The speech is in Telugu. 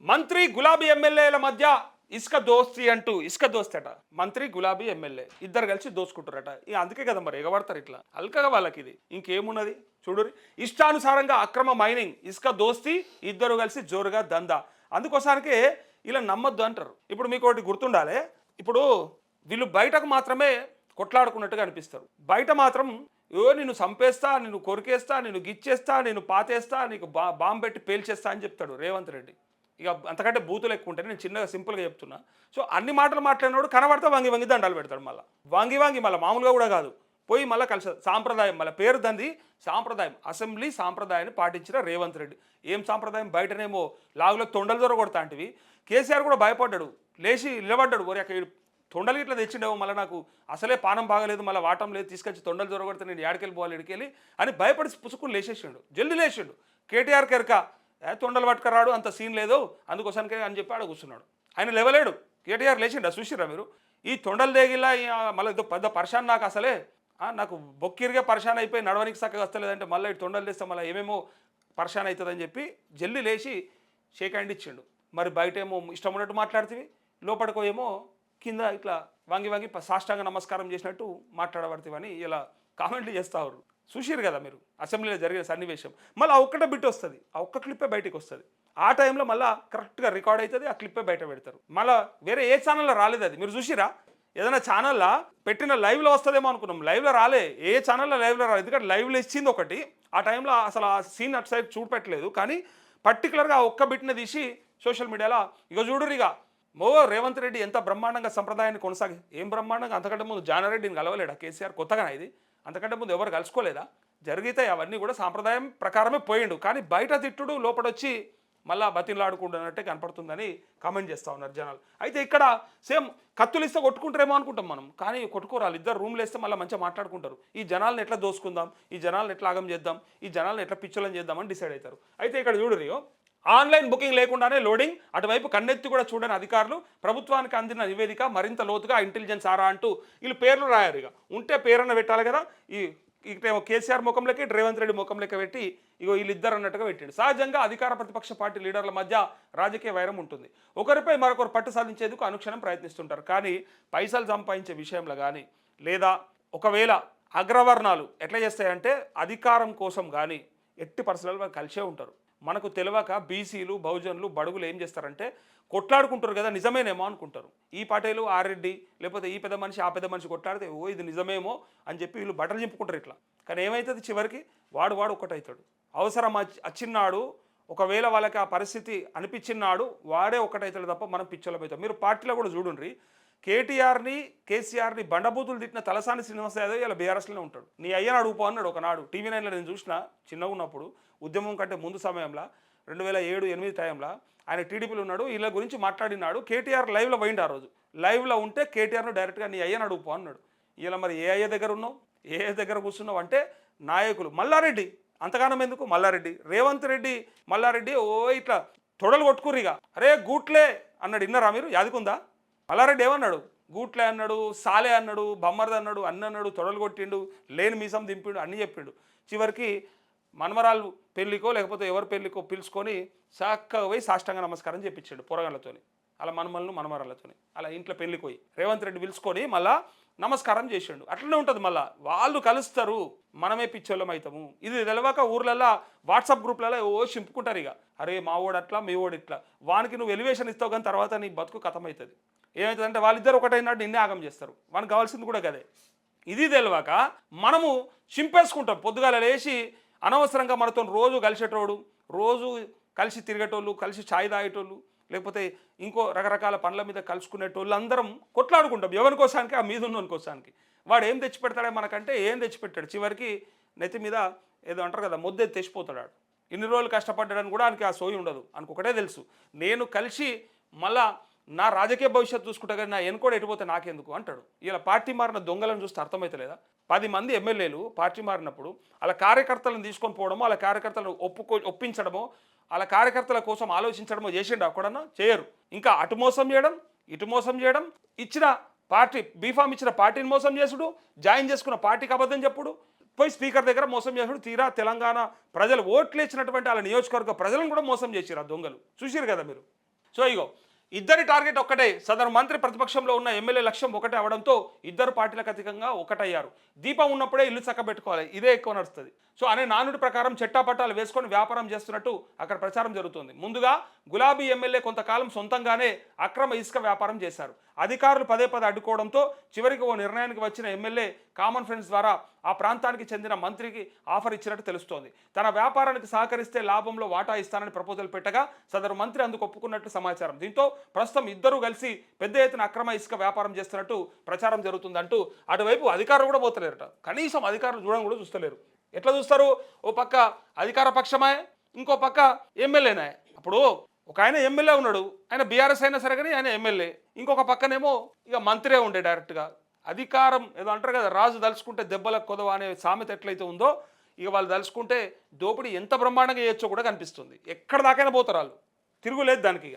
మంత్రి గులాబీ ఎమ్మెల్యేల మధ్య ఇసుక దోస్తి అంటూ ఇసుక దోస్తి అట. మంత్రి గులాబీ ఎమ్మెల్యే ఇద్దరు కలిసి దోసుకుంటారట. ఇక అందుకే కదా మరి ఎగబడతారు ఇట్లా అల్కగా వాళ్ళకి. ఇది ఇంకేమున్నది చూడురి. ఇష్టానుసారంగా అక్రమ మైనింగ్, ఇసుక దోస్తి, ఇద్దరు కలిసి జోరుగా దందా. అందుకోసానికే ఇలా నమ్మొద్దు అంటారు. ఇప్పుడు మీకు ఒకటి గుర్తుండాలి. ఇప్పుడు వీళ్ళు బయటకు మాత్రమే కొట్లాడుకున్నట్టుగా అనిపిస్తారు. బయట మాత్రం నిన్ను చంపేస్తా, నిన్ను కొరికేస్తా, నిన్ను గిచ్చేస్తా, నేను పాతేస్తా, నీకు బాంబు పెట్టి పేల్చేస్తా అని చెప్తాడు రేవంత్ రెడ్డి. ఇక అంతకంటే బూతులు ఎక్కువ ఉంటాయి. నేను చిన్నగా సింపుల్గా చెప్తున్నా. సో అన్ని మాటలు మాట్లాడినప్పుడు కనబడితే వంగి వంగి దండాలు పెడతాడు. మళ్ళీ వంగి వంగి మళ్ళీ మామూలుగా కూడా కాదు, పోయి మళ్ళీ కలిసి సాంప్రదాయం, మళ్ళీ పేరు దంది సాంప్రదాయం, అసెంబ్లీ సాంప్రదాయాన్ని పాటించిన రేవంత్ రెడ్డి. ఏం సాంప్రదాయం? బయటనేమో లాగులో తొండలు దొర కొడతాంటివి. కేసీఆర్ కూడా భయపడ్డాడు, లేచి నిలబడ్డాడు. ఒరే అక్కడ తొండలు ఇట్లా తెచ్చిండేమో, మళ్ళీ నాకు అసలే పానం బాగలేదు, మళ్ళీ వాటం లేదు, తీసుకొచ్చి తొండలు దొరకొడితే నేను ఏడకెళ్ళి పోవాలి, ఇడికెళ్ళి అని భయపడి పుసుకుని లేచేసిండు, జల్దీ లేచిండు. కేటీఆర్ కెరక తొండలు పట్టుకురాడు, అంత సీన్ లేదు, అందుకోసానికే అని చెప్పి ఆడ కూర్చున్నాడు. ఆయన లేవలేడు. కేటీఆర్ లేచిండా చూసిరా మీరు? ఈ తొండలు దేగిలా మళ్ళీ పెద్ద పరిశాన్, నాకు అసలే నాకు బొక్కిరిగే పరిశాన్ అయిపోయి నడవనికి చక్కగా వస్తలేదంటే మళ్ళీ ఇటు తొండలు తెస్తే మళ్ళీ ఏమేమో పరిశాన్ అవుతుందని చెప్పి జల్దీ లేచి షేక్ హ్యాండ్ ఇచ్చిండు. మరి బయట ఏమో ఇష్టం ఉన్నట్టు మాట్లాడుతుంది, లోపలికో ఏమో కింద ఇట్లా వంగి వంగి సాష్టాంగ నమస్కారం చేసినట్టు మాట్లాడబడుతుందని ఇలా కామెంట్లు చేస్తారు. చూసిరు కదా మీరు అసెంబ్లీలో జరిగిన సన్నివేశం. మళ్ళీ ఆ ఒక్కటే బిట్ వస్తుంది, ఆ ఒక్క క్లిప్పే బయటకు వస్తుంది. ఆ టైంలో మళ్ళీ కరెక్ట్గా రికార్డ్ అవుతుంది, ఆ క్లిప్పే బయట పెడతారు. మళ్ళీ వేరే ఏ ఛానల్లో రాలేదు అది. మీరు చూసిరా? ఏదైనా ఛానల్లో పెట్టిన లైవ్లో వస్తుందేమో అనుకున్నాం, లైవ్లో రాలే. ఏ ఛానల్లో లైవ్లో రాలేదు, ఎందుకంటే లైవ్లో ఇచ్చింది ఒకటి. ఆ టైంలో అసలు ఆ సీన్ అటు సైడ్ చూపెట్టలేదు. కానీ పర్టికులర్గా ఆ ఒక్క బిట్ని తీసి సోషల్ మీడియాలో ఇక చూడురు. ఇక రేవంత్ రెడ్డి ఎంత బ్రహ్మాండంగా సంప్రదాయాన్ని కొనసాగి, ఏం బ్రహ్మాండంగా, అంతకంటే ముందు జానారెడ్డిని కలవలేడా కేసీఆర్? కొత్తగా ఇది, అంతకంటే ముందు ఎవరు కలుసుకోలేదా? జరిగితే అవన్నీ కూడా సాంప్రదాయం ప్రకారమే పోయిండు. కానీ బయట తిట్టుడు, లోపడొచ్చి మళ్ళా బతిలాడుకుంటున్నట్టే కనపడుతుందని కామెంట్ చేస్తూ ఉన్నారు జనాలు. అయితే ఇక్కడ సేమ్ కత్తులు ఇస్తే కొట్టుకుంటారేమో అనుకుంటాం మనం, కానీ కొట్టుకోరాలు. ఇద్దరు రూమ్లు వేస్తే మళ్ళీ మంచిగా మాట్లాడుకుంటారు. ఈ జనాలను ఎట్లా దోసుకుందాం, ఈ జనాలను ఎట్లా ఆగం చేద్దాం, ఈ జనాలను ఎట్లా పిచ్చోలని చేద్దామని డిసైడ్ అవుతారు. అయితే ఇక్కడ చూడరియో, ఆన్లైన్ బుకింగ్ లేకుండానే లోడింగ్, అటువైపు కన్నెత్తి కూడా చూడని అధికారులు, ప్రభుత్వానికి అందిన నివేదిక మరింత లోతుగా ఇంటెలిజెన్స్ ఆరా అంటూ వీళ్ళు పేర్లు రాయారు. ఇక ఉంటే పేరన్న పెట్టాలి కదా. ఇక్కడేమో కేసీఆర్ ముఖంలోకి, రేవంత్ రెడ్డి ముఖంలోకి పెట్టి ఇగో వీళ్ళిద్దరు అన్నట్టుగా పెట్టాడు. సహజంగా అధికార ప్రతిపక్ష పార్టీ లీడర్ల మధ్య రాజకీయ వైరం ఉంటుంది. ఒకరిపై మరొకరు పట్టు సాధించేందుకు అనుక్షణం ప్రయత్నిస్తుంటారు. కానీ పైసలు సంపాదించే విషయంలో కానీ, లేదా ఒకవేళ అగ్రవర్ణాలు ఎట్లా చేస్తాయంటే అధికారం కోసం కానీ ఎట్టి పరిస్థితుల్లో కలిసే ఉంటారు. మనకు తెలియక బీసీలు, బహుజనులు, బడుగులు ఏం చేస్తారంటే కొట్లాడుకుంటారు కదా, నిజమేనేమో అనుకుంటారు. ఈ పటేలు ఆ రెడ్డి, లేకపోతే ఈ పెద్ద మనిషి ఆ పెద్ద మనిషి కొట్లాడితే ఇది నిజమేమో అని చెప్పి వీళ్ళు బట్టలు చింపుకుంటారు ఇట్లా. కానీ ఏమవుతుంది చివరికి? వాడు ఒకటవుతాడు. అవసరం వచ్చినాడు, ఒకవేళ వాళ్ళకి ఆ పరిస్థితి అనిపించినాడు వాడే ఒకటవుతాడు తప్ప మనం పిచ్చోళ్ళమవుతాం. మీరు పార్టీలో కూడా చూడండి, కేటీఆర్ని, కేసీఆర్ని బండబూతులు తిట్టిన తలసాని శ్రీనివాస యాదవ్ ఇలా బీఆర్ఎస్లోనే ఉంటాడు. నీ అయ్యను అడుగుపో అన్నాడు ఒకనాడు టీవీ 9లో. నేను చూసిన చిన్నగా ఉన్నప్పుడు, ఉద్యమం కంటే ముందు సమయంలో 2007-8 టైంలో ఆయన టీడీపీలో ఉన్నాడు. వీళ్ళ గురించి మాట్లాడినాడు. కేటీఆర్ లైవ్లో పోయిండు. ఆ రోజు లైవ్లో ఉంటే కేటీఆర్ను డైరెక్ట్గా నీ అయ్యను అడుగుపో అన్నాడు. ఇలా మరి ఏ అయ్య దగ్గర ఉన్నావు, ఏ దగ్గర కూర్చున్నావు అంటే నాయకులు. మల్లారెడ్డి అంతగానం ఎందుకు? మల్లారెడ్డి, రేవంత్ రెడ్డి, మల్లారెడ్డి ఇట్లా తొడలు కొట్టుకుర్రిగా. అరే గూట్లే అన్నాడు. విన్నారా మీరు? యాదుకుందా? మల్లారెడ్డి ఏమన్నాడు? గూట్లే అన్నాడు, సాలే అన్నాడు, బమ్మర్ది అన్నాడు, అన్నాడు, తొడలు కొట్టిండు, లేని మీసం దింపిండు, అన్నీ చెప్పిండు. చివరికి మనమరాలు పెళ్ళికో లేకపోతే ఎవరి పెళ్ళికో పిలుచుకొని చక్కగా పోయి సాష్టాంగ నమస్కారం చెప్పించాడు పొరగాళ్ళతోని, అలా మనమలను మనమరాళ్ళతోని. అలా ఇంట్లో పెళ్ళికి పోయి రేవంత్ రెడ్డి పిలుచుకొని మళ్ళా నమస్కారం చేసిండు. అట్లనే ఉంటుంది. మళ్ళీ వాళ్ళు కలుస్తారు, మనమే పిచ్చోళ్ళం అవుతాము. ఇది తెలవక ఊర్లలో వాట్సాప్ గ్రూప్లలో చింపుకుంటారు. ఇక అరే మా ఓడు అట్లా, మీ ఓడు ఇట్లా, వానికి నువ్వు ఎలివేషన్ ఇస్తావు కానీ తర్వాత నీ బతుకు కథమవుతుంది. ఏమవుతుందంటే వాళ్ళిద్దరు ఒకటైనాడు, నిన్నే ఆగం చేస్తారు. మనకు కావాల్సింది కూడా కదే. ఇది తెలియక మనము చింపేసుకుంటాం. పొద్దుగాల లేచి అనవసరంగా మనతో రోజు కలిసేటోడు, రోజు కలిసి తిరిగేటోళ్ళు, కలిసి ఛాయ్ తాగేటోళ్ళు, లేకపోతే ఇంకో రకరకాల పనుల మీద కలుసుకునేటోళ్ళు అందరం కొట్లాడుకుంటాం ఎవరి కోసానికి, ఆ మీద ఉన్నోని కోసానికి. వాడు ఏం తెచ్చిపెడతాడే మనకంటే ఏం తెచ్చిపెట్టాడు. చివరికి నెత్తి మీద ఏదో అంటారు కదా, ముద్దే తెచ్చిపోతాడు. ఇన్ని రోజులు కష్టపడ్డాడని కూడా ఆయనకి ఆ సోయి ఉండదు. ఆయనకు ఒకటే తెలుసు, నేను కలిసి మళ్ళా నా రాజకీయ భవిష్యత్తు చూసుకుంటా కానీ నా ఎన్నుకోడు ఎటుపోతే నాకెందుకు అంటాడు. ఇలా పార్టీ మారిన దొంగలను చూస్తే అర్థమవుతలేదా? 10 మంది ఎమ్మెల్యేలు పార్టీ మారినప్పుడు అలా కార్యకర్తలను తీసుకొని పోవడమో, అలా కార్యకర్తలను ఒప్పించడమో, అలా కార్యకర్తల కోసం ఆలోచించడమో చేసిండు అక్కడన్నా? చేయరు. ఇంకా అటు మోసం చేయడం, ఇటు మోసం చేయడం, ఇచ్చిన పార్టీ బీఫామ్ ఇచ్చిన పార్టీని మోసం చేసుడు, జాయిన్ చేసుకున్న పార్టీకి అబద్ధం చెప్పుడు, పోయి స్పీకర్ దగ్గర మోసం చేసుడు. తీరా తెలంగాణ ప్రజలు ఓట్లు ఇచ్చినటువంటి వాళ్ళ నియోజకవర్గ ప్రజలను కూడా మోసం చేసిరు ఆ దొంగలు. చూసిరు కదా మీరు. సో ఇగో ఇద్దరి టార్గెట్ ఒక్కటే. సదరు మంత్రి ప్రతిపక్షంలో ఉన్న ఎమ్మెల్యే లక్ష్యం ఒకటే అవడంతో ఇద్దరు పార్టీలకు అతీతంగా ఒకటయ్యారు. దీపం ఉన్నప్పుడే ఇల్లు చక్కబెట్టుకోవాలి, ఇదే ఎక్కువ నడుస్తుంది. సో అనే నానుడి ప్రకారం చెట్టాపట్టాలు వేసుకొని వ్యాపారం చేస్తున్నట్టు అక్కడ ప్రచారం జరుగుతుంది. ముందుగా గులాబీ ఎమ్మెల్యే కొంతకాలం సొంతంగానే అక్రమ ఇసుక వ్యాపారం చేశారు. అధికారులు పదే పదే అడ్డుకోవడంతో చివరికి ఓ నిర్ణయానికి వచ్చిన ఎమ్మెల్యే కామన్ ఫ్రెండ్స్ ద్వారా ఆ ప్రాంతానికి చెందిన మంత్రికి ఆఫర్ ఇచ్చినట్టు తెలుస్తోంది. తన వ్యాపారానికి సహకరిస్తే లాభంలో వాటా ఇస్తానని ప్రపోజల్ పెట్టగా సదరు మంత్రి అందుకు ఒప్పుకున్నట్టు సమాచారం. దీంతో ప్రస్తుతం ఇద్దరూ కలిసి పెద్ద ఎత్తున అక్రమ ఇసుక వ్యాపారం చేస్తున్నట్టు ప్రచారం జరుగుతుందంటూ అటువైపు అధికారులు కూడా పోతలేరట. కనీసం అధికారులు చూడడం కూడా చూస్తలేరు. ఎట్లా చూస్తారు? ఓ పక్క అధికార పక్షమే, ఇంకో పక్క ఎమ్మెల్యేనే. అప్పుడు ఒక ఆయన ఎమ్మెల్యే ఉన్నాడు, ఆయన బీఆర్ఎస్ అయినా సరే కానీ ఆయన ఎమ్మెల్యే. ఇంకొక పక్కనేమో ఇక మంత్రే ఉండే డైరెక్ట్గా. అధికారం ఏదో అంటారు కదా, రాజు దలుచుకుంటే దెబ్బలకు కొదవ అనే సామెత ఎట్లయితే ఉందో, ఇక వాళ్ళు దలుచుకుంటే దోపిడీ ఎంత బ్రహ్మాండంగా చేయొచ్చో కూడా కనిపిస్తుంది. ఎక్కడ దాకైనా పోతారు వాళ్ళు, తిరుగులేదు దానికి. ఇక